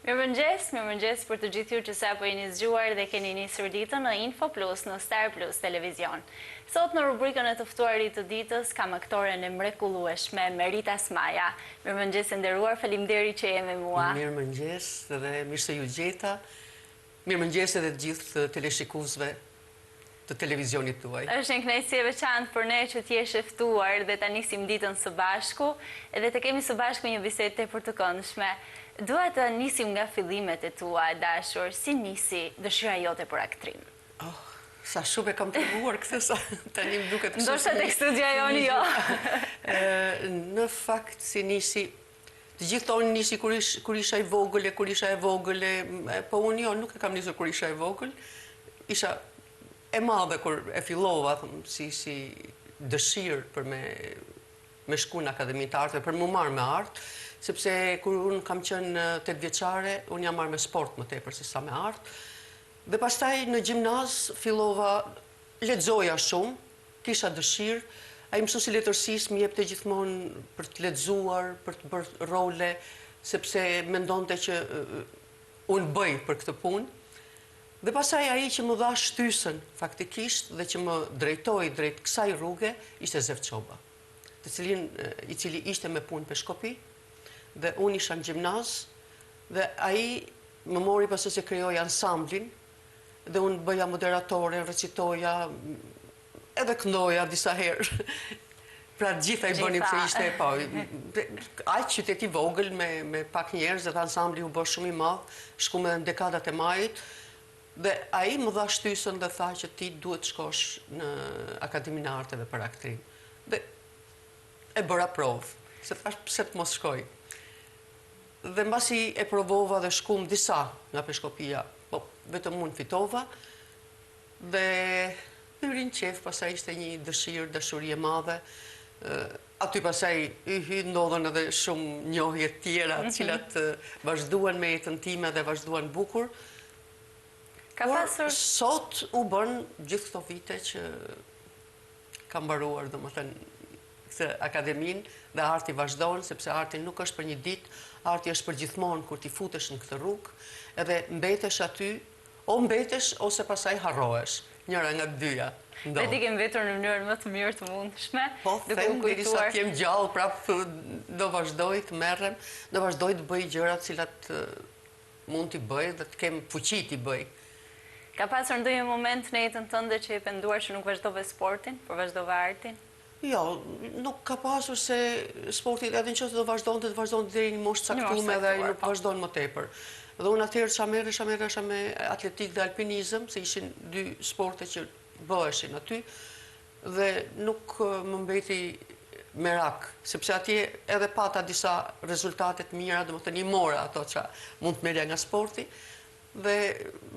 Mirëmëngjes për të gjithë ju që sapo jeni zgjuar dhe keni nisur ditën në Info Plus në Star Plus Televizion. Sot në rubrikën e të ftuarit të ditës kam aktoren e mrekullueshme Merita Smaja. Mirëmëngjes e nderuar, faleminderit që je me mua. Mirëmëngjes dhe mirë se ju gjeta. Mirëmëngjes edhe të gjithë teleshikuesve të televizionit tuaj. Është një kënaqësi e veçantë për ne që të jesh e ftuar dhe ta nisim ditën së bashku, edhe të kemi së bashku një bisedë tepër të këndshme. Dua të nisim nga fillimet e tua, dashur, si nisi dëshira jote për aktrim? Sa shumë e kam treguar këtë, sa tani më duket kështu. Ndoshta tek studia joni jo. Në fakt si nisi, të gjithë thonë nisi kur isha i vogël, po unë jo, nuk e kam nisur kur isha i vogël. Isha e madhe kur e fillova, si dëshirë për me shku në Akademinë të Arteve, për më marrë me artë, sepse kur unë kam qenë 8 vjeçare, unë jam marrë me sport më tepër se sa me artë. Dhe pastaj në gjimnaz fillova, lexoja shumë, kisha dëshirë, ai mësuesi i letërsisë më jepte gjithmonë për të lexuar, për të bërë role, sepse mendonte që unë bëj për këtë punë. Dhe pasaj ai që më dha shtysën faktikisht dhe që më drejtoi drejt kësaj rruge ishte Zef Çoba, i cili ishte me punë peshkopi dhe unë isha në gjimnaz dhe ai më mori pasi se krijoi ansamblin dhe unë bëja moderatore, recitoja, edhe këndoja disa herë. Pra gjitha i bënim se ishte po. Aq qytet i vogël me pak njerëz dhe ansambli u bë shumë i madh, shkuam edhe në dekadat e majit. Dhe ai më dha shtysën dhe tha që ti duhet të shkosh në Akademinë e Arteve për aktrim. Dhe e bëra provë, se thash pse të mos shkoj. Dhe mbasi e provova dhe shkuam disa nga peshkopia, po vetëm unë fitova. Dhe hyrin qef, pasaj ishte një dashuri e madhe. Aty pasaj ndodhen edhe shumë njohje tjera, cilat vazhduan me jetën time dhe vazhduan bukur. Por sot u bën gjithë këto vite që kam mbaruar, domethënë, këtë akademinë dhe arti vazhdon, sepse arti nuk është për një ditë, arti është për gjithmonë kur ti futesh në këtë rrugë, edhe mbetesh aty, o mbetesh ose pasaj harrohesh, njëra nga të dyja. Dhe ti ke mbetur në mënyrën më të mirë të mundshme. Po, them derisa të jem gjallë, prapë do vazhdoj të merrem, do vazhdoj të bëj gjërat cilat mund t'i bëj dhe të kem fuqi t'i bëj. Ka pasur ndonjë moment në jetën tënde që je penduar që nuk vazhdove sportin, por vazhdove artin? Jo, nuk ka pasur se sporti edhe nëse do vazhdonte deri në moshë caktuar dhe ai nuk vazhdon më tepër. Dhe unë atëherë çamerresha me atletik dhe alpinizëm, se ishin dy sporte që bëheshin aty dhe nuk më mbeti merak, sepse atje edhe pata disa rezultate të mira, domethënë i mora ato që mund të merrja nga sporti. Dhe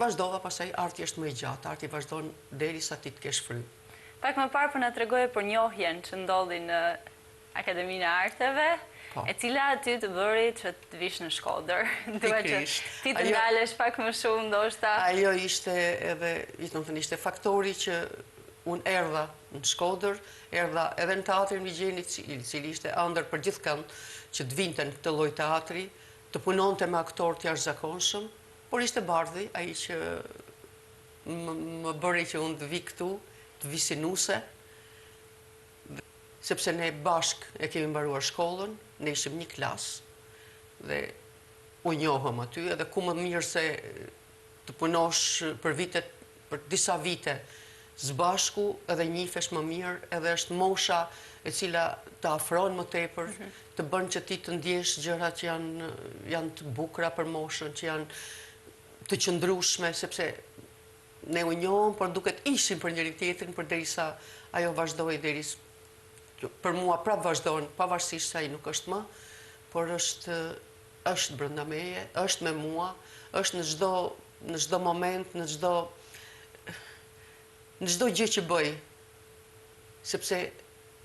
vazhdova, pasaj arti është më i gjatë, arti vazhdon derisa ti të kesh frymë. Pak më parë po na tregoje për njohjen që ndodhi në Akademinë e Arteve, e cila aty të bëri që të vish në Shkodër. Dua që ti të ndalesh pak më shumë ndoshta. Ajo ishte ishte faktori që unë erdha në Shkodër, erdha edhe në teatrin Vigjenit, i cili ishte ëndër për gjithëkënd që të vinte në këtë lloj teatri, të punonte me aktorë të jashtëzakonshëm. Por ishte bardhi, ai që më bëri që unë të vi këtu, të vi sinuse, sepse ne bashk e kemi mbaruar shkollën, ne ishim një klasë, dhe u njohëm aty, edhe ku më mirë se të punosh për disa vite zbashku, edhe njifesh më mirë, edhe është mosha e cila të afron më tepër, të bën që ti të ndjesh gjërat që janë të bukura për moshën, që janë të qëndrueshme, sepse ne u njohëm, por duket ishim për njëri tjetrin, për derisa ajo vazhdoi për mua prap vazhdon, pavarësisht se ai nuk është më, por është brenda meje, është me mua, është në çdo moment, në çdo gjë që bëj, sepse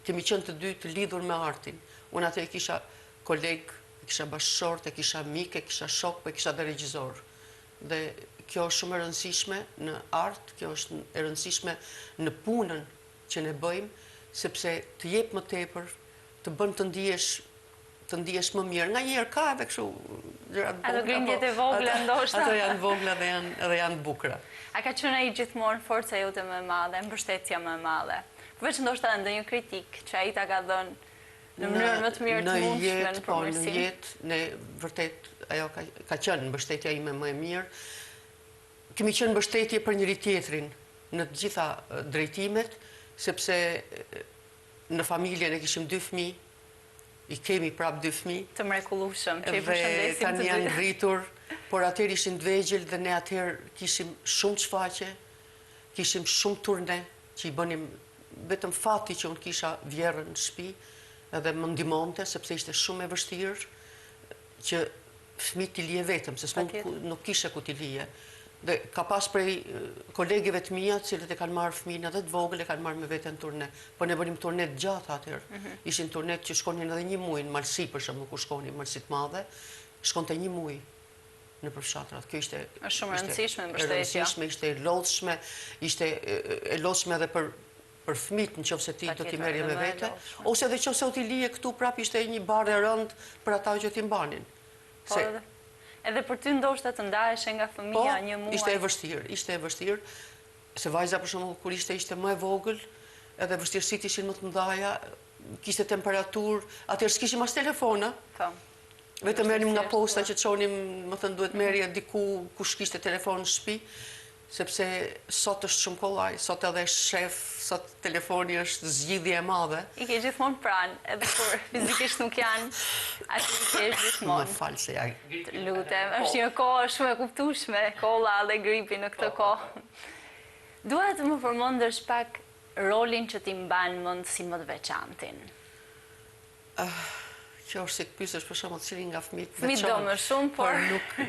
kemi qenë të dy të lidhur me artin. Unë atë e kisha koleg, e kisha bashkëshort, e kisha mik, e kisha shok, po e kisha dhe regjisor. Dhe kjo është shumë e rëndësishme në art, kjo është e rëndësishme në punën që ne bëjmë, sepse të jep më tepër, të bën të ndihesh më mirë. Nga njerë ka edhe kështu Ato grindjet e vogla ndoshta. Ato janë vogla dhe janë bukura. A ka qenë ai gjithmonë forca jote më e madhe, mbështetja më e madhe? Përveç ndoshta ndonjë kritik që ai ta ka dhënë në mënyrën më të mirë të mundshme në përmirësim. Në jetë, ne vërtet ajo ka qenë mbështetja ime më e mirë. Kemi qenë mbështetje për njëri tjetrin në të gjitha drejtimet, sepse në familjen e kishim 2 fëmijë, i kemi prap 2 fëmijë. Të mrekullueshëm, që i Dhe përshëndesim të tani dy. janë rritur, por atëherë ishin të vegjël dhe ne atëherë kishim shumë çfaqe, kishim shumë turne që i bënim vetëm fati që unë kisha vjerën në shtëpi edhe më ndihmonte sepse ishte shumë e vështirë që fëmijët t'i lije vetëm, se nuk kishe ku t'i lije. Dhe ka pas prej kolegeve të mia, cilët e kanë marrë fëmijën edhe të vogël, e kanë marrë me veten turne. Po ne bënim turne të gjata atëherë. Ishin turnet që shkonin edhe 1 muaj në Malsi, për shembull, ku shkonin Malsi të Madhe, shkonte 1 muaj në përfshatrat. Kjo ishte shumë e rëndësishme mbështetja. E rëndësishme, ishte e lodhshme edhe për fëmijët nëse ti do t'i merrje me vete, ose edhe nëse u t'i lije këtu prap ishte një barë e rëndë për ata që t'i mbanin. Edhe për ty ndoshta të ndaheshe nga fëmia 1 muaj. Ishte e vështirë, se vajza për shembull kur ishte më e vogël, edhe vështirësitë ishin më të mëdha, kishte temperaturë, atëherë s'kishim as telefona. Po. Vetëm merrim nga posta që çonim, më thënë duhet merrje diku kush kishte telefon në shtëpi, sepse sot është shumë kollaj, sot edhe shef, sot telefoni është zgjidhje e madhe. I ke gjithmonë pranë, edhe kur fizikisht nuk janë, aty i ke gjithmonë. Më falë se ja. Lutem, është një kohë shumë e kuptueshme, kolla dhe gripi në këtë kohë. Dua të më përmendesh pak rolin që ti mban mend si më të veçantin. Kjo është se pyesësh për shembull cilin nga fëmijët veçohen. Fëmijët do më shumë, por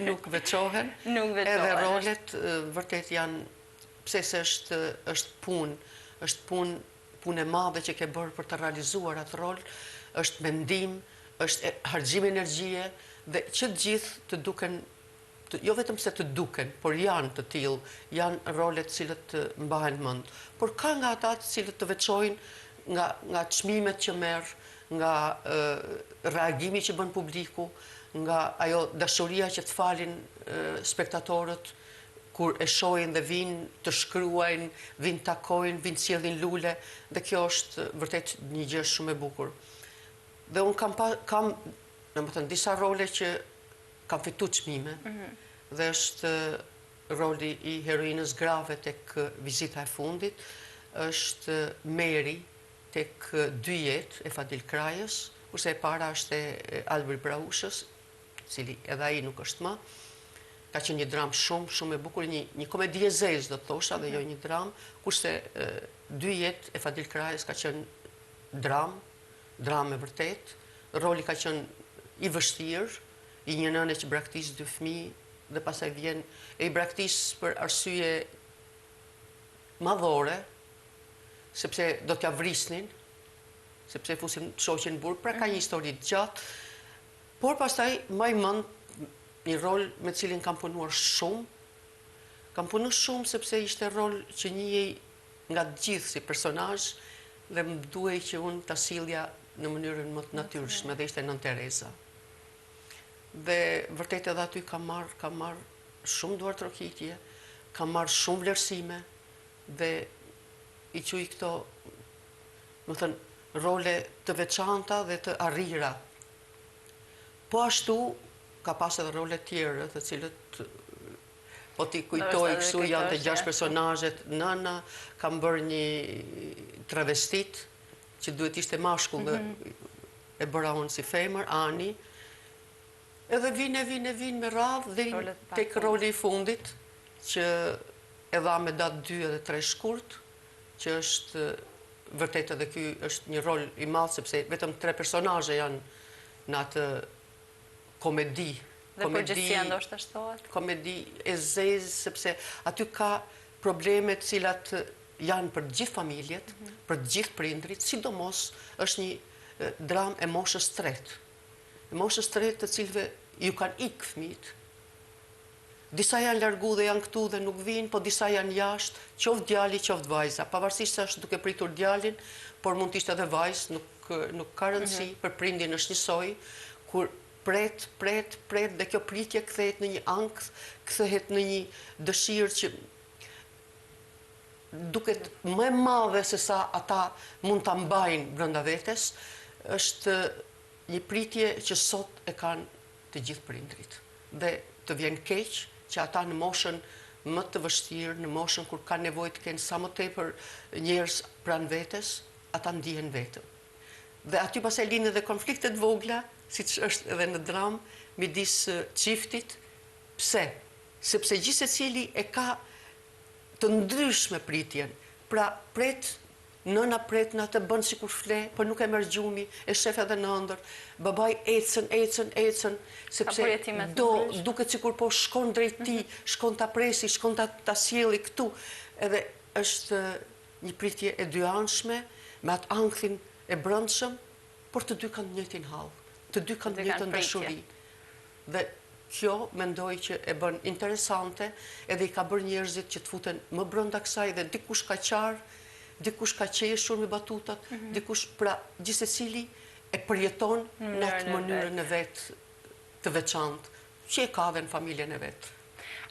nuk veçohen. Nuk veçohen. Edhe rolet vërtet janë, pse se është punë e madhe që ke bërë për të realizuar atë rol, është mendim, është harxhim energjie dhe që të gjithë të duken, jo vetëm se të duken, por janë të tillë, janë rolet cilët mbahen mend. Por ka nga ata të cilët të veçojnë nga çmimet që merr, nga reagimi që bën publiku, nga ajo dashuria që të falin spektatorët kur e shohin dhe vinë të shkruajnë, vinë takojnë, vinë sjellin lule, dhe kjo është vërtet një gjë shumë e bukur. Dhe unë kam domethënë disa role që kam fituar çmime, dhe është roli i heroinës grave tek Vizita e fundit, është Meri tek 2 jetë e Fadil Krajës, kurse e para është e Albert Braushës, cili edhe ai nuk është më. Ka qenë një dramë shumë e bukur, një komedi e zezë do të thosha, dhe jo një dramë, kurse 2 jetë e Fadil Krajës ka qenë dramë e vërtet. Roli ka qenë i vështirë, i një nëne që braktis 2 fëmijë, dhe pastaj vjen e i braktis për arsye madhore, sepse do t'ja vrisnin, sepse fusin shoqen burg, pra ka një histori të gjatë, por pastaj maj mend një rol me cilin kam punuar shumë. Kam punuar shumë sepse ishte rol që njihej nga të gjithë si personazh dhe më duhej që unë ta sillja në mënyrën më të natyrshme, dhe ishte Nën Tereza. Dhe vërtet edhe aty kam marr shumë duar trokitje, kam marr shumë vlerësime dhe i quaj këto, më thënë, role të veçanta dhe të arrira. Po ashtu, ka pas edhe role tjera, të cilët, po t'i kujtoj kështu, janë të 6 personazhet. Nëna, kam bërë një travestit, që duhet ishte mashkull dhe e bëra unë si femër, Ani, edhe vinë me radhë dhe tek roli i fundit, që e dha me datë 2 edhe 3 shkurt, që është vërtet edhe ky është një rol i madh, sepse vetëm 3 personazhe janë në atë komedi. Dhe përgjithësia ndoshta shtohet. Komedi e zezë, sepse aty ka probleme të cilat janë për gjithë familjet, për gjithë prindrit, sidomos është një dramë e moshës tretë. E moshës tretë të cilëve ju kanë ikë fëmijët. Disa janë largu dhe janë këtu dhe nuk vinë, po disa janë jashtë, qoftë djali, qoftë vajza. Pavarësisht se është duke pritur djalin, por mund të ishte edhe vajzë, nuk ka rëndësi, për prindin është njësoj, kur pret, dhe kjo pritje kthehet në një ankth, kthehet në një dëshirë që duket më e madhe se sa ata mund ta mbajnë brenda vetes, është një pritje që sot e kanë të gjithë prindrit. Dhe të vjen keq që ata në moshën më të vështirë, në moshën kur kanë nevojë të kenë sa më tepër njerëz pranë vetes, ata ndihen vetëm. Dhe aty pastaj lindin edhe konfliktet vogla, siç është edhe në dramë, midis çiftit. Pse? Sepse gjithë secili e ka të ndryshme pritjen. Pra nëna pret në atë bën sikur fle, por nuk e merr gjumi, e shef edhe në ëndër. Babai ecën, sepse duket sikur po shkon drejt tij, shkon ta presi, shkon ta sjelli këtu. Edhe është një pritje e dyanshme, me atë ankthin e brendshëm, por të dy kanë të njëjtin hall, të dy kanë të njëjtën dashuri. Dhe kjo mendoj që e bën interesante, edhe i ka bërë njerëzit që të futen më brenda kësaj, dhe dikush ka qarë, dikush ka qeshur me batutat, dikush, pra gjithsecili e përjeton në atë mënyrën e vet të veçantë, që e ka dhe në familjen e vet.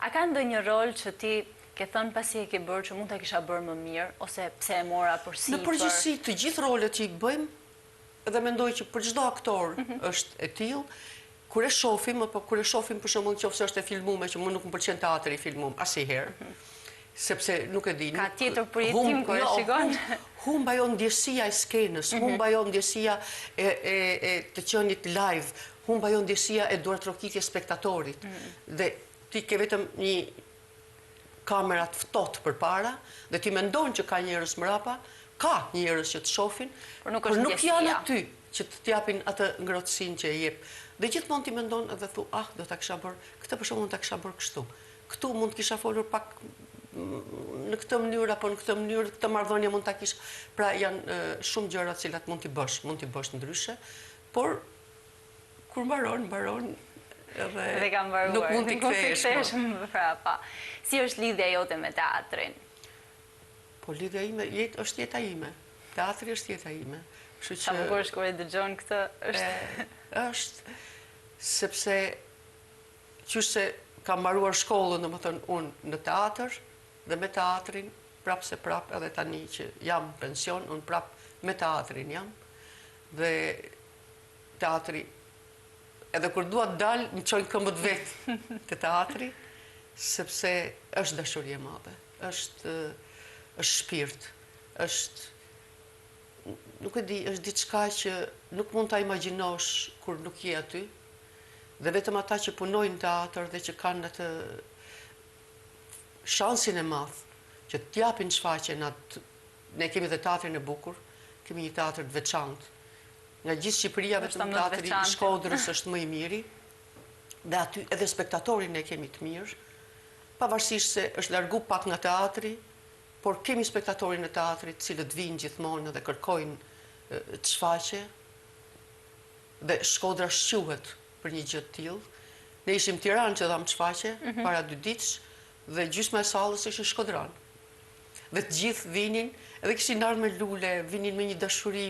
A ka ndonjë rol që ti ke thënë pasi e ke bërë që mund ta kisha bërë më mirë, ose pse e mora përsipër? Në përgjithësi të gjithë rolet që i bëjmë, edhe mendoj që për çdo aktor është e tillë, kur e shohim për shembull nëse është e filmuar, që më nuk më pëlqen teatri i filmuar asnjëherë. Sepse nuk e di. Ka tjetër përjetim kur e shikon. Humb ajo ndjesia e skenës, humb ajo ndjesia e të qenit live, humb ajo ndjesia e duartrokitjes spektatorit. Dhe ti ke vetëm një kamera të ftohtë përpara, dhe ti mendon që ka njerëz mbrapa, ka njerëz që të shohin, por nuk janë aty që të japin atë ngrohtësinë që e jep. Dhe gjithmonë ti mendon edhe thu, do ta kisha bërë, këtë për shembull ta kisha bërë kështu. Këtu mund të kisha folur pak në këtë mënyrë, apo në këtë mënyrë, këtë marrëdhënie mund ta kish. Pra janë shumë gjëra të cilat mund t'i bësh ndryshe, por kur mbaron edhe ka mbaruar. Nuk mund t'i kthehesh më prapa. Si është lidhja jote me teatrin? Po lidhja ime është jeta ime. Teatri është jeta ime. Sa bukur është kur e dëgjon këtë, është sepse qysh se kam mbaruar shkollën, domethënë unë në teatr, dhe me teatrin, prap se prap, edhe tani që jam pension, unë prap me teatrin jam, dhe teatri, edhe kur dua të dal, më çojnë këmbët vetë te teatri, sepse është dashuri e madhe, është shpirt, nuk e di, është diçka që nuk mund ta imagjinosh kur nuk je aty, dhe vetëm ata që punojnë në teatr dhe që kanë atë shansin e madh që t'japin shfaqje ne kemi dhe teatrin e bukur, kemi një teatr të veçantë. Nga gjithë Shqipëria vetëm teatri i Shkodrës është më i miri, dhe aty edhe spektatorin ne kemi të mirë, pavarësisht se është largu pak nga teatri, por kemi spektatorin e teatrit, cilët vinë gjithmonë dhe kërkojnë të shfaqje, dhe Shkodra shquhet për një gjë të tillë. Ne ishim Tiranë që dham shfaqje para 2 ditësh, dhe gjysma e sallës ishte shkodran. Dhe të gjithë vinin, edhe kishin ardhur me lule, vinin me një dashuri,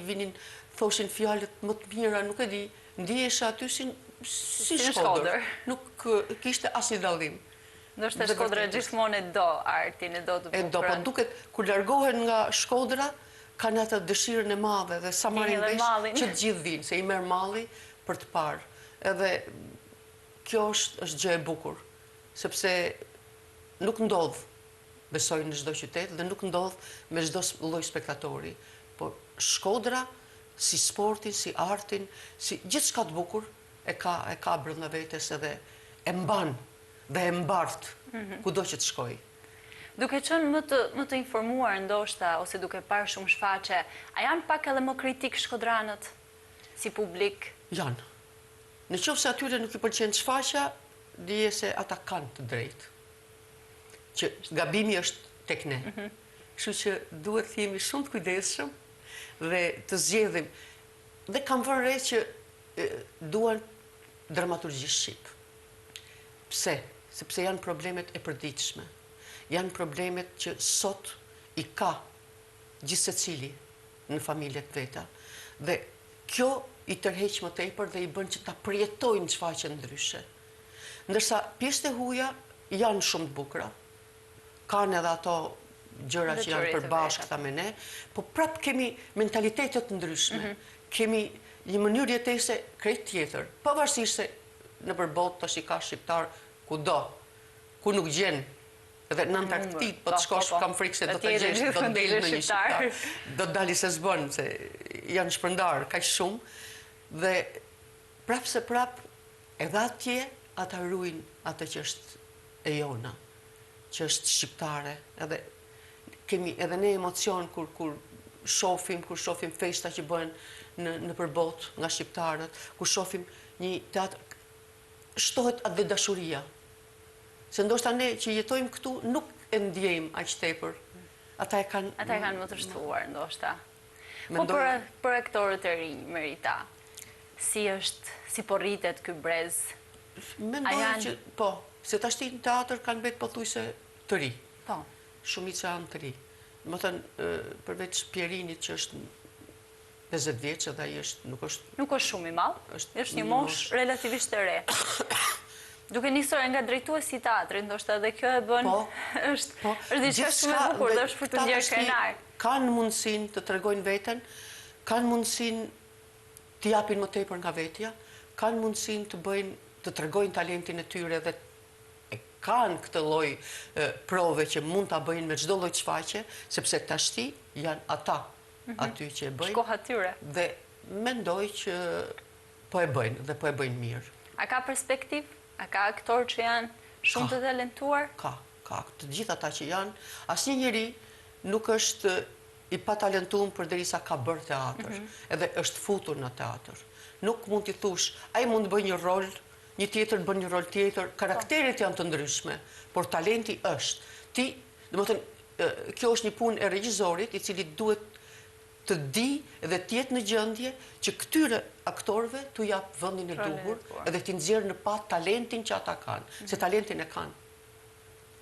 thoshin fjalët më të mira, nuk e di, ndihesha aty si Shkodër. Nuk kishte asnjë dallim. Ndoshta Shkodra gjithmonë e do artin, e do të bukurën. E do, po duket kur largohen nga Shkodra, kanë atë dëshirën e madhe dhe sa marrin vesh që të gjithë vinë, se i merr malli për të parë. Edhe kjo është gjë e bukur, sepse nuk ndodh, besoj, në çdo qytet, dhe nuk ndodh me çdo lloj spektatori. Por Shkodra, si sportin, si artin, si gjithçka të bukur, e ka brenda vetes edhe e mban dhe e mbart kudo që të shkoj. Duke qenë më të informuar ndoshta, ose duke parë shumë shfaqje, a janë pak edhe më kritik shkodranët si publik? Janë. Në qoftë se atyre nuk i pëlqen shfaqja, dije se ata kanë të drejtë. Që gabimi është tek ne. Kështu që duhet të jemi shumë të kujdesshëm dhe të zgjedhim. Dhe kam vënë re që duan dramaturgji shqip. Pse? Sepse janë problemet e përditshme. Janë problemet që sot i ka gjithsecili në familjet veta. Dhe kjo i tërheq më tepër dhe i bën që ta përjetojnë shfaqje ndryshe. Ndërsa pjesët e huaja janë shumë të bukura. Kanë edhe ato gjëra që janë përbashkëta me ne, po prap kemi mentalitetet të ndryshme. Kemi një mënyrë jetese krejt tjetër, pavarësisht se nëpër botë tash i ka shqiptar kudo, ku nuk gjen. Edhe në Antarktik, po të shkosh, kam frikë se do të gjesh, do të delë në një shqiptar. Do të dali se s'bën, se janë shpërndarë kaq shumë. Dhe prap se prap, edhe atje, ata ruajnë atë që është e jona, që është shqiptare. Edhe kemi edhe ne emocion kur shohim festa që bëhen në përbot nga shqiptarët, kur shohim një teatr, shtohet atë dhe dashuria. Se ndoshta ne që jetojmë këtu nuk e ndjejmë aq tepër. Ata e kanë më të shtuar, ndoshta. Po për aktorët e rinj, Merita, si po rritet ky brez? Mendoj që po, se tashti në teatr kanë vetë pothuajse të ri. Po. Shumica janë të ri. Domethënë përveç Pierinit që është 50 vjeç dhe ai nuk është shumë i madh, është një moshë relativisht e re. Duke nisur nga drejtuesi i teatrit, ndoshta edhe kjo e bën është diçka shumë e bukur, dhe është për të ndjerë krenar. Kanë mundësinë të tregojnë veten, kanë mundësinë të japin më tepër nga vetja, kanë mundësinë të tregojnë talentin e tyre dhe kanë këtë lloj prove që mund ta bëjnë me çdo lloj shfaqje, sepse tashti janë ata aty që e bëjnë. Shkoha tyre. Dhe mendoj që po e bëjnë dhe po e bëjnë mirë. A ka perspektivë? A ka aktorë që janë shumë të talentuar? Ka. Të gjithë ata që janë. Asnjë njeri nuk është i patalentuar përderisa ka bërë teatr, edhe është futur në teatr. Nuk mund t'i thush, ai mund të bëjë një rol, një tjetër bën një rol tjetër, karakteret janë të ndryshme, por talenti është. Domethënë, kjo është një punë e regjisorit i cili duhet të di dhe të jetë në gjendje që këtyre aktorëve t'u jap vendin e duhur edhe t'i nxjerrë në pa talentin që ata kanë, se talentin e kanë.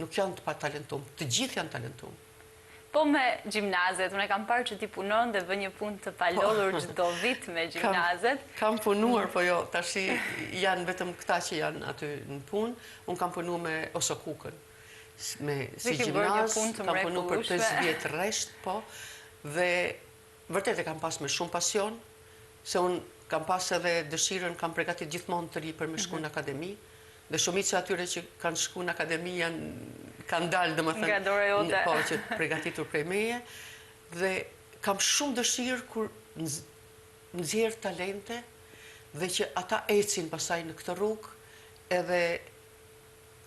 Nuk janë të patalentuar, të gjithë janë talentuar. Po me gjimnazet, unë kam parë që ti punon dhe bën një punë të palodhur çdo vit me gjimnazet. Kam punuar, po jo, tashi janë vetëm këta që janë aty në punë. Unë kam punuar me Osokukën. Si gjimnaz, kam punuar për 5 vjet rresht, po, dhe vërtet e kam pas me shumë pasion, se unë kam pas edhe dëshirën, kam përgatit gjithmonë të ri për me shku në akademi, dhe shumica atyre që kanë shku në akademi kanë dalë, domethënë, nga dora jote. Po, që përgatitur prej meje, dhe kam shumë dëshirë kur nxjerr talente dhe që ata ecin pasaj në këtë rrugë,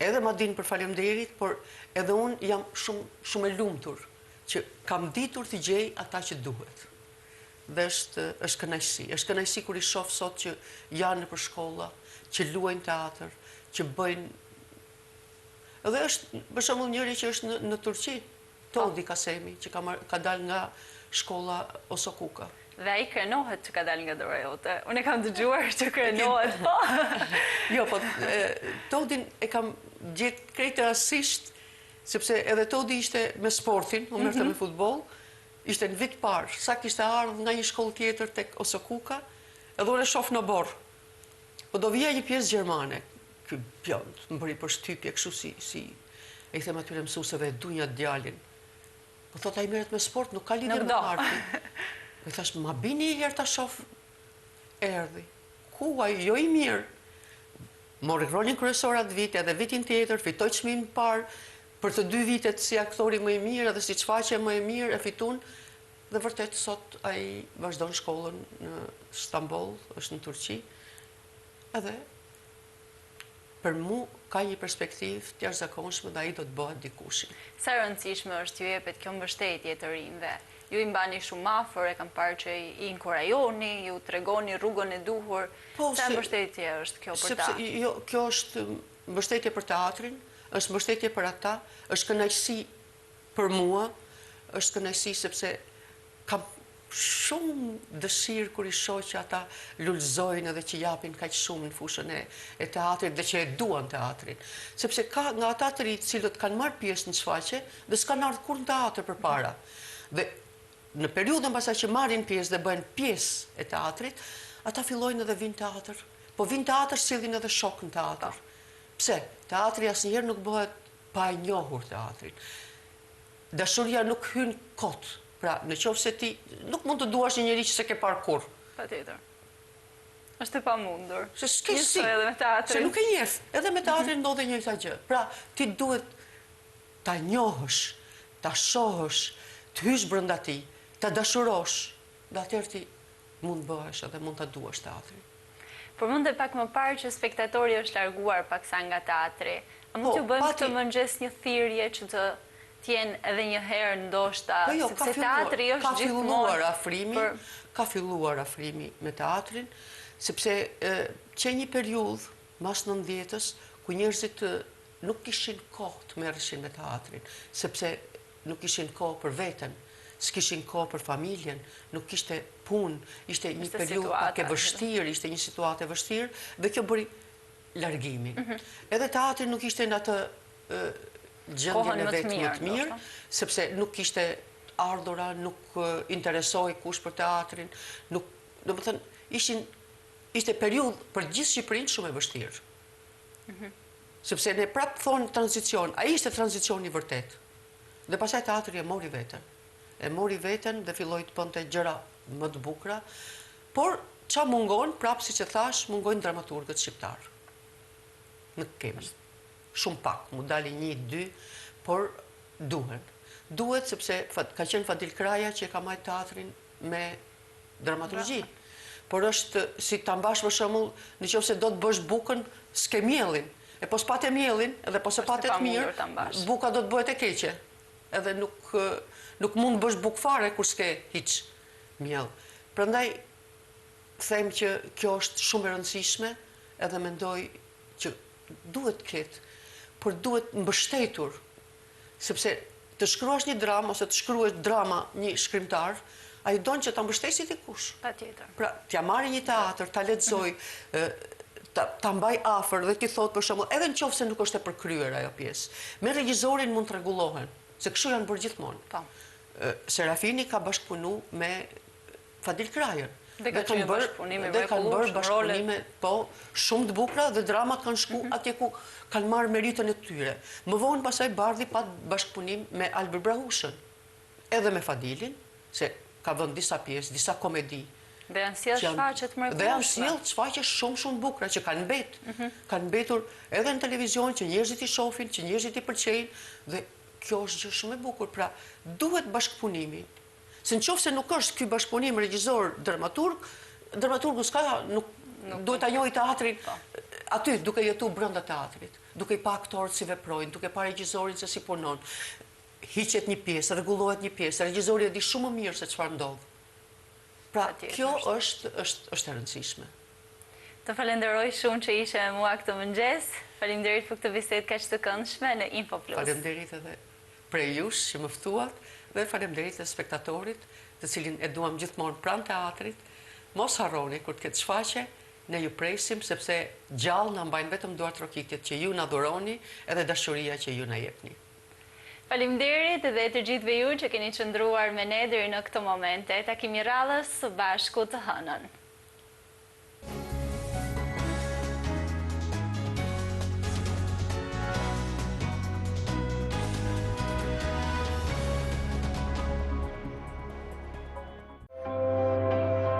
edhe ma din për faleminderit, por edhe unë jam shumë e lumtur që kam ditur të gjej ata që duhet. Dhe është kënaqësi kur i shoh sot që janë nëpër shkolla, që luajnë teatr, që bëjnë. Edhe është për shembull njëri që është në Turqi, Todi Kasemi, që ka dalë nga shkolla Osokuka. Dhe ai krenohet që ka dalë nga dora jote. Unë e kam dëgjuar që krenohet, po. Jo, po Todin e kam gjetë krejt rastësisht, sepse edhe Todi ishte me sportin, unë merrte me futboll. Ishte në vit parë, sa kishte ardhur nga një shkollë tjetër tek Osokuka, edhe unë e shoh në borë. Po do vija një pjesë gjermane, ky bjond, më bëri përshtypje kështu si e them atyre mësuesve dunja djalin. Po thot ai merret me sport, nuk ka lidhje me artin. Po thash, ma bini një herë ta shoh. Erdhi. Ku ai, jo i mirë. Mori rolin kryesor atë vit, edhe vitin tjetër fitoi çmimin parë. Për të 2 vitet si aktori më i mirë edhe si shfaqje më e mirë e fitun, dhe vërtet sot ai vazhdon shkollën në Stamboll, është në Turqi, edhe për mu ka një perspektivë të jashtëzakonshme dhe ai do të bëhet dikush. Sa e rëndësishme është ju jepet kjo mbështetje të rinjve? Ju i mbani shumë afër, e kam parë që i inkurajoni, ju tregoni rrugën e duhur. Sa mbështetje është kjo për ta? Sepse kjo është mbështetje për teatrin, është mbështetje për ata, është kënaqësi për mua, është kënaqësi sepse kam shumë dëshirë kur i shoh që ata lulëzojnë edhe që japin kaq shumë në fushën e teatrit dhe që e duan teatrin. Sepse ka nga ata të rinj cilët kanë marrë pjesë në shfaqje dhe s'kanë ardhur kur në teatr përpara. Dhe në periudhën pasaj që marrin pjesë dhe bëhen pjesë e teatrit, ata fillojnë edhe vinë teatr. Po vinë teatr, sillin edhe shok në teatr. Pse? Teatri asnjëherë nuk bëhet pa e njohur teatrin. Dashuria nuk hyn kot. Pra, në qoftë se ti nuk mund të duash një njerëz që s'e ke parë kurrë. Patjetër. Është e pamundur. Se s'ke si. Edhe me teatrin. Se nuk e njeh. Edhe me teatrin ndodhe njëjta gjë. Pra, ti duhet ta njohësh, ta shohësh, të hysh brenda ti, ta dashurosh, dhe atëherë ti mund bëhesh edhe mund ta duash teatrin. Por mund të pak më parë që spektatori është larguar paksa nga teatri. A mund t'ju bëjmë këtë mëngjes një thirrje që të tjenë edhe një herë ndoshta, sepse teatri është gjithmonë. Ka filluar afrimi me teatrin, sepse që një periudhë mas 90-s ku njerëzit nuk kishin kohë të merreshin me teatrin, sepse nuk kishin kohë për veten, s'kishin kohë për familjen, nuk kishte punë, ishte një periudhë pak e vështirë, ishte një situatë e vështirë, dhe kjo bëri largimin. Edhe teatri nuk ishte në atë gjendjen e vetë më të mirë, sepse nuk kishte ardhura, nuk interesoi kush për teatrin, nuk, domethënë, ishte periudhë për gjithë Shqipërinë shumë e vështirë. Sepse ne prapë thonë tranzicion, ai ishte tranzicioni vërtet. Dhe pastaj teatri e mori veten. E mori veten dhe filloi të bënte gjëra më të bukura, por ça mungon, prapë siç e thash, mungojnë dramaturgët shqiptar. Nuk kemi. Shumë pak, mu dali 1-2, por duhen. Duhet sepse ka qenë Fadil Kraja që e ka marrë teatrin me dramaturgji. Por është si ta mbash për shembull, nëse do të bësh bukën, s'ke mielin. E po s'patë mielin, edhe po s'patë të mirë, buka do të bëhet e keqe. Edhe nuk mund të bësh bukë fare kur s'ke hiç miell. Prandaj them që kjo është shumë e rëndësishme, edhe mendoj që duhet të ketë, por duhet mbështetur, sepse të shkruash një dramë ose të shkruash drama një shkrimtar, ai don që ta mbështesi dikush. Patjetër. Pra, t'ja marrë një teatr, ta lexoj, ta mbaj afër dhe ti thot për shembull, edhe nëse nuk është e përkryer ajo pjesë. Me regjisorin mund të rregullohen, se kështu janë bërë gjithmonë. Po. Serafini ka bashkëpunu me Fadil Krajën. Dhe kanë bërë bashkëpunime, po, shumë të bukura dhe dramat kanë shku atje ku kanë marrë meritën e tyre. Më vonë pasaj Bardhi pat bashkëpunim me Albert Brahushën, edhe me Fadilin, se ka vënë disa pjesë, disa komedi. Dhe janë sjellë shfaqje të mrekullueshme. Dhe janë sjellë shfaqje shumë bukura që kanë mbetur. Kanë mbetur edhe në televizion që njerëzit i shohin, që njerëzit i pëlqejnë, dhe kjo është gjë shumë e bukur. Pra, duhet bashkëpunimi. Se nëse nuk është ky bashkëpunim regjisor dramaturg, dramaturgu nuk duhet ta njohë teatrin aty duke jetuar brenda teatrit, duke i pa aktorët si veprojnë, duke pa regjisorin se si punon. Hiqet një pjesë, rregullohet një pjesë, regjisori e di shumë më mirë se çfarë ndodh. Pra, kjo është e rëndësishme. Të falenderoj shumë që ishe me mua këtë mëngjes. Faleminderit për këtë bisedë kaq të këndshme në Info Plus. Faleminderit edhe prej jush që më ftuat dhe faleminderit edhe spektatorit, të cilin e duam gjithmonë pranë teatrit. Mos harroni kur të ketë shfaqje, ne ju presim sepse gjallë na mbajnë vetëm duart rokitjet që ju na dhuroni edhe dashuria që ju na jepni. Faleminderit dhe të gjithëve ju që keni qëndruar me ne deri në këtë momente. Takimi radhës së bashku të hënën.